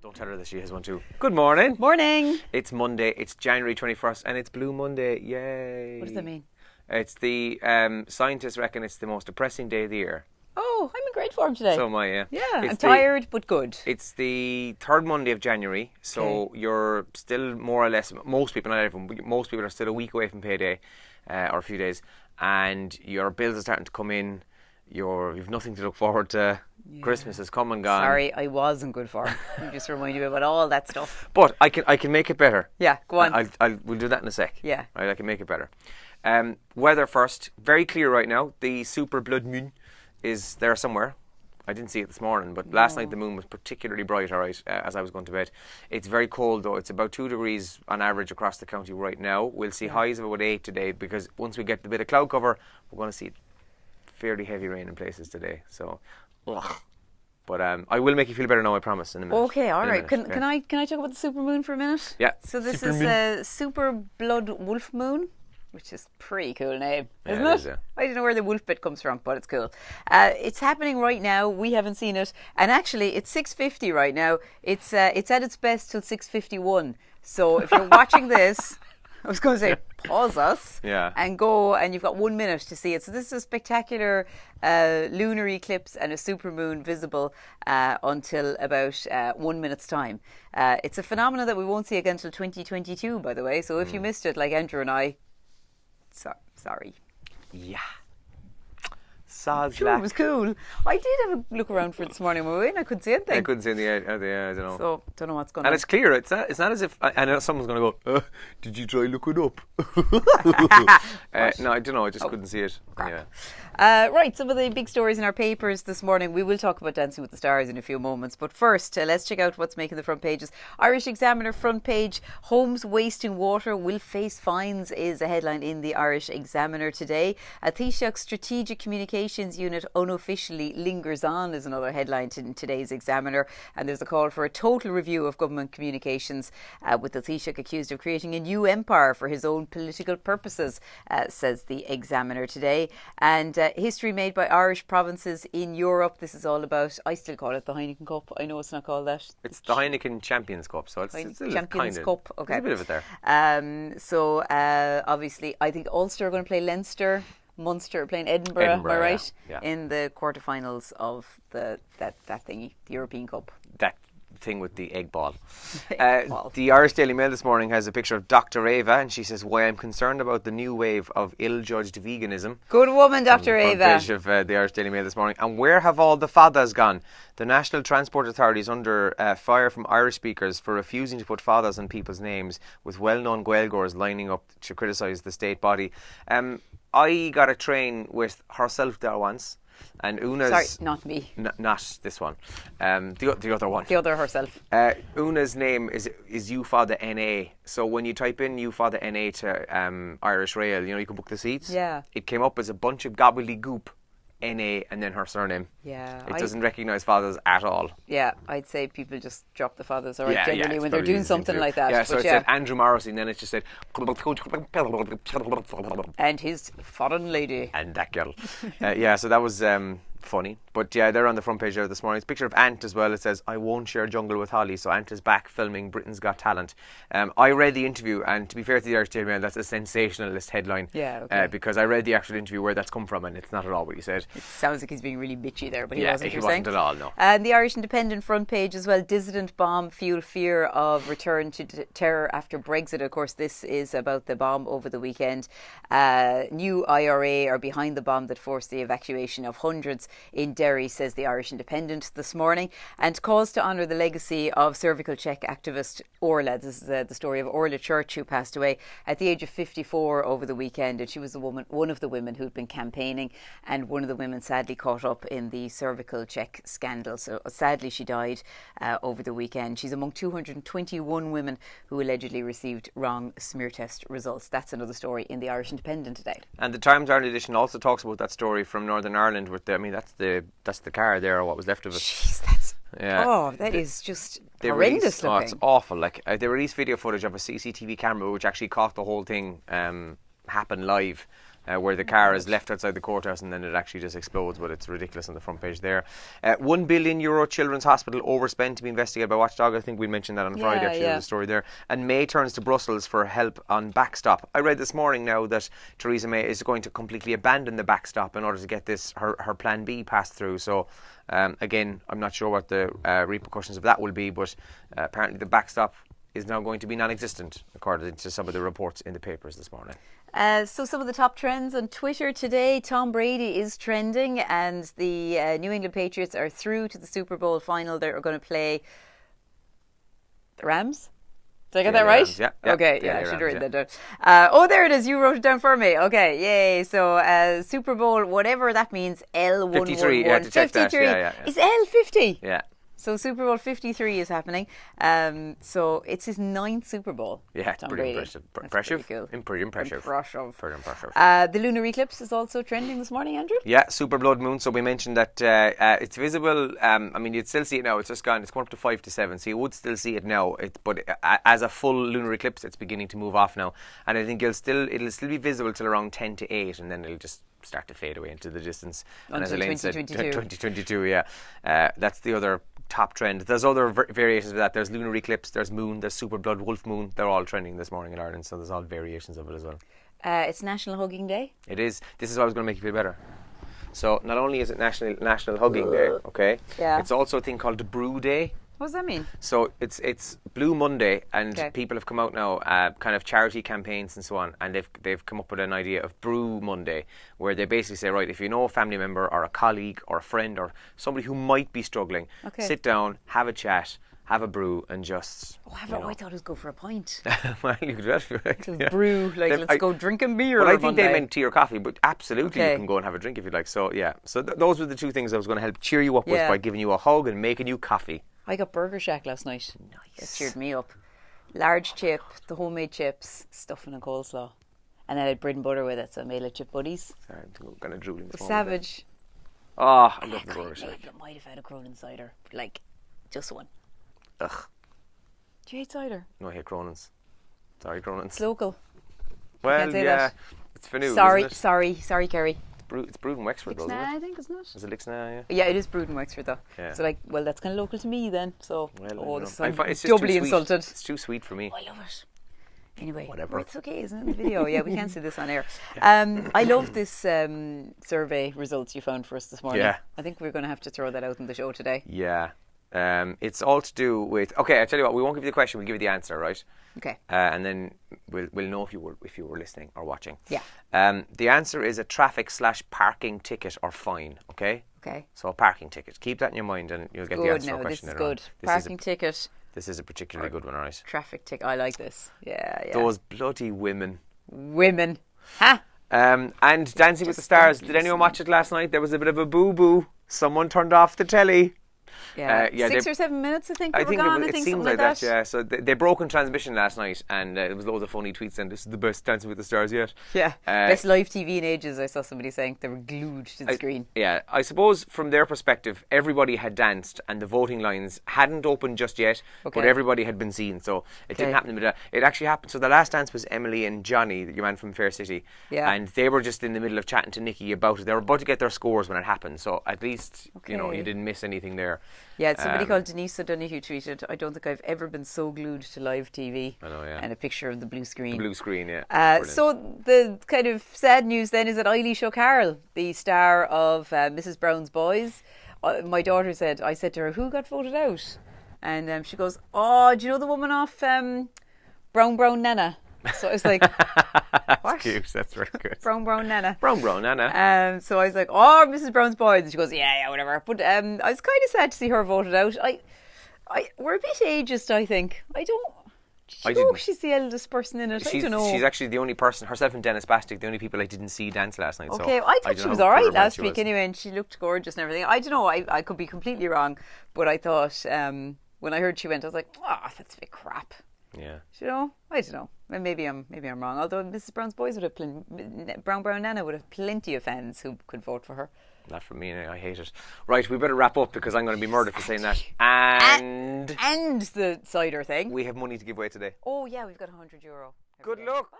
Don't tell her that she has one too. Good morning. Morning. It's Monday. It's January 21st and it's Blue Monday. Yay. What does that mean? It's the scientists reckon it's the most depressing day of the year. Oh, I'm in great form today. So am I, yeah. Yeah, I'm tired but good. It's the third Monday of January, so you're still more or less, most people, not everyone, but most people are still a week away from payday, or a few days, and your bills are starting to come in. You've nothing to look forward to. Yeah. Christmas has come and gone. Sorry, I was in good form. You just reminded me about all that stuff. But I can make it better. Yeah, go on. We'll do that in a sec. Yeah. I can make it better. Weather first. Very clear right now. The super blood moon is there somewhere. I didn't see it this morning, but last night the moon was particularly bright, all right, as I was going to bed. It's very cold, though. It's about 2 degrees on average across the county right now. We'll see highs of about 8 today, because once we get the bit of cloud cover, we're going to see fairly heavy rain in places today. So, but I will make you feel better now, I promise, in a minute. Okay, all right. Can I talk about the super moon for a minute? Yeah. So this is a super blood wolf moon, which is a pretty cool name, isn't it? Yeah. I don't know where the wolf bit comes from, but it's cool. It's happening right now. We haven't seen it, and actually, it's 6:50 right now. It's at its best till 6:51. So if you're watching this, I was going to say pause us and go, and you've got 1 minute to see it. So this is a spectacular lunar eclipse and a supermoon visible until about 1 minute's time. It's a phenomenon that we won't see again until 2022, by the way. So if you missed it, like Andrew and I, sorry. Yeah. Sure, it was cool. I did have a look around for it this morning, and I couldn't see anything. I couldn't see the I don't know. So, don't know what's going on. And it's clear. It's not as if I know someone's going to go, did you try look it up? No, I don't know. I just couldn't see it. Crap. Right, some of the big stories in our papers this morning. We will talk about Dancing with the Stars in a few moments. But first, let's check out what's making the front pages. Irish Examiner front page, homes wasting water will face fines, is a headline in the Irish Examiner today. Taoiseach's Strategic Communications Unit unofficially lingers on, is another headline in today's Examiner. And there's a call for a total review of government communications, with the Taoiseach accused of creating a new empire for his own political purposes, says the Examiner today. And history made by Irish provinces in Europe. This is all about, I still call it the Heineken Cup. I know it's not called that. It's the Heineken Champions Cup, so it's Champions Cup. Okay, there's a bit of it there. So obviously, I think Ulster are going to play Leinster. Munster are playing Edinburgh, am I right? Yeah. In the quarterfinals of that thingy, the European Cup. That thing with the egg ball. The Irish Daily Mail this morning has a picture of Dr. Ava, and she says, "Why I'm concerned about the new wave of ill-judged veganism." Good woman, Dr. Ava. Front page of the Irish Daily Mail this morning. And where have all the fadas gone? The National Transport Authority is under fire from Irish speakers for refusing to put fadas on people's names, with well-known Gaeilgeoirs lining up to criticise the state body. I got a train with herself there once, and Una's... Sorry, not me. Not this one. The other one. The other herself. Una's name is UFADA NA. So when you type in UFADA NA to Irish Rail, you can book the seats. Yeah. It came up as a bunch of gobbledygook, NA, and then her surname. Yeah. It doesn't recognise fathers at all. Yeah, I'd say people just drop the fathers generally when they're doing something like that. Yeah, so it said Andrew Morrissey, and then it just said... And his foreign lady. And that girl. So that was... funny, but yeah, they're on the front page there this morning. It's a picture of Ant as well. It says, "I won't share jungle with Holly." So Ant is back filming Britain's Got Talent. I read the interview, and to be fair to the Irish Daily Mail, that's a sensationalist headline. Yeah, okay. Because I read the actual interview where that's come from, and it's not at all what he said. It sounds like he's being really bitchy there, but he wasn't. He wasn't at all, no. And the Irish Independent front page as well. Dissident bomb fuel fear of return to terror after Brexit. Of course, this is about the bomb over the weekend. New IRA are behind the bomb that forced the evacuation of hundreds in Derry, says the Irish Independent this morning, and calls to honour the legacy of cervical check activist Orla. This is the story of Orla Church, who passed away at the age of 54 over the weekend, and she was one of the women who'd been campaigning, and one of the women sadly caught up in the cervical check scandal. So sadly she died over the weekend. She's among 221 women who allegedly received wrong smear test results. That's another story in the Irish Independent today. And the Times Ireland edition also talks about that story from Northern Ireland with that's the car there, or what was left of it. Jeez, that is just horrendous looking. It's awful. Like they released video footage of a CCTV camera which actually caught the whole thing happen live. where the car is left outside the courthouse and then it actually just explodes, but it's ridiculous on the front page there. €1 billion Children's Hospital overspent to be investigated by Watchdog. I think we mentioned that on Friday, actually, there's a story there. And May turns to Brussels for help on backstop. I read this morning now that Theresa May is going to completely abandon the backstop in order to get this her Plan B passed through. So again, I'm not sure what the repercussions of that will be, but apparently the backstop is now going to be non-existent, according to some of the reports in the papers this morning. So some of the top trends on Twitter today. Tom Brady is trending, and the New England Patriots are through to the Super Bowl final. They're going to play the Rams. Did I get that right? Rams, yeah. Okay, I should have written that down. There it is. You wrote it down for me. Okay, yay. So Super Bowl, whatever that means, L111. 53, yeah, to check that. Yeah. Is L50? Yeah. So Super Bowl 53 is happening. So it's his 9th Super Bowl. Yeah, it's Tom pretty Brady. impressive. Pretty cool. Pretty impressive. Pretty impressive. The lunar eclipse is also trending this morning, Andrew. Yeah, super blood moon. So we mentioned that it's visible. I mean, you'd still see it now. It's just gone. It's gone up to 5 to 7. So you would still see it now. But as a full lunar eclipse, it's beginning to move off now. And I think it'll still be visible till around 10 to 8, and then it'll just start to fade away into the distance. And as Elaine said, 2022. Yeah, that's the other top trend. There's other variations of that. There's lunar eclipse, there's moon, there's super blood wolf moon. They're all trending this morning in Ireland, so there's all variations of it as well. It's National Hugging Day. It is. This is what I was going to make you feel better. So not only is it National Hugging Day, okay? Yeah. It's also a thing called the Brew Day. What does that mean? So it's Blue Monday, and people have come out now, kind of charity campaigns and so on, and they've come up with an idea of Brew Monday, where they basically say, right, if you know a family member or a colleague or a friend or somebody who might be struggling, sit down, have a chat, have a brew, and just. I thought it was go for a pint. Well, you could do that if you like. Brew, let's go drinking beer. Well, I think they meant tea or coffee, but absolutely you can go and have a drink if you'd like. So yeah, so those were the two things I was going to help cheer you up with by giving you a hug and making you coffee. I got Burger Shack last night. Nice. That cheered me up. Large chip, the homemade chips, stuffing and coleslaw. And then I had bread and butter with it, so I made like chip buddies. Sorry, I'm kind of drooling. Savage. Oh, I love the Burger Shack. I might have had a Cronin cider. Like, just one. Ugh. Do you hate cider? No, I hate Cronin's. Sorry, Cronin's. It's local. Well, can't say that. It's for new, Sorry, isn't it? sorry, Kerry. It's brewed in Wexford, though, isn't it? I think it's not. Is it Lixna? Yeah. Yeah, it is brewed in Wexford, though. Yeah. So, that's kind of local to me then. So, I'm it's doubly insulted. It's too sweet for me. I love it. Anyway, whatever. It's okay, isn't it? The video. Yeah, we can't see this on air. I love this survey results you found for us this morning. Yeah. I think we're going to have to throw that out in the show today. Yeah. It's all to do with. Okay, I tell you what. We won't give you the question. We'll give you the answer, right? Okay. And then we'll know if you were listening or watching. Yeah. The answer is a traffic/parking ticket or fine. Okay. Okay. So a parking ticket. Keep that in your mind, and you'll get the answer to a question. This is good. Parking ticket. This is a particularly good one, all right? Traffic ticket. I like this. Yeah. Those bloody women. Ha! And Dancing with the Stars. Did anyone watch it last night? There was a bit of a boo-boo. Someone turned off the telly. Yeah, 6 or 7 minutes, I think. It something seems like that. Yeah. So they broke in transmission last night, and there was loads of funny tweets. And this is the best Dancing with the Stars yet. Yeah, best live TV in ages. I saw somebody saying they were glued to the screen. Yeah, I suppose from their perspective, everybody had danced, and the voting lines hadn't opened just yet, but everybody had been seen. So it didn't happen. It actually happened. So the last dance was Emily and Johnny, your man from Fair City. Yeah. And they were just in the middle of chatting to Nikki about it. They were about to get their scores when it happened. So at least you didn't miss anything there. Yeah, somebody called Denise O'Donoghue tweeted, I don't think I've ever been so glued to live TV. I know, yeah. And a picture of the blue screen. The blue screen, yeah. So the kind of sad news then is that Eilish O'Carroll, the star of Mrs. Brown's Boys, my daughter said, I said to her, who got voted out? And she goes, do you know the woman off Brown Nana? So I was like, what? That's cute. That's very good. Brown Nana. Brown Nana. So I was like, Mrs. Brown's Boys. And she goes, yeah, whatever. But I was kind of sad to see her voted out. We're a bit ageist, I think. She's the eldest person in it. I don't know. She's actually the only person, herself and Dennis Bastick, the only people I didn't see dance last night. Okay, so I thought she was alright last week anyway, and she looked gorgeous and everything. I don't know, I could be completely wrong, but I thought when I heard she went, I was like, that's a bit crap. Yeah. You know, I don't know. Maybe I'm wrong. Although Mrs. Brown's Boys would have Brown Nana would have plenty of fans who could vote for her. Not for me. I hate it. Right, we better wrap up because I'm going to be murdered for saying that. And the cider thing. We have money to give away today. Oh yeah, we've got €100. Good luck. Bye.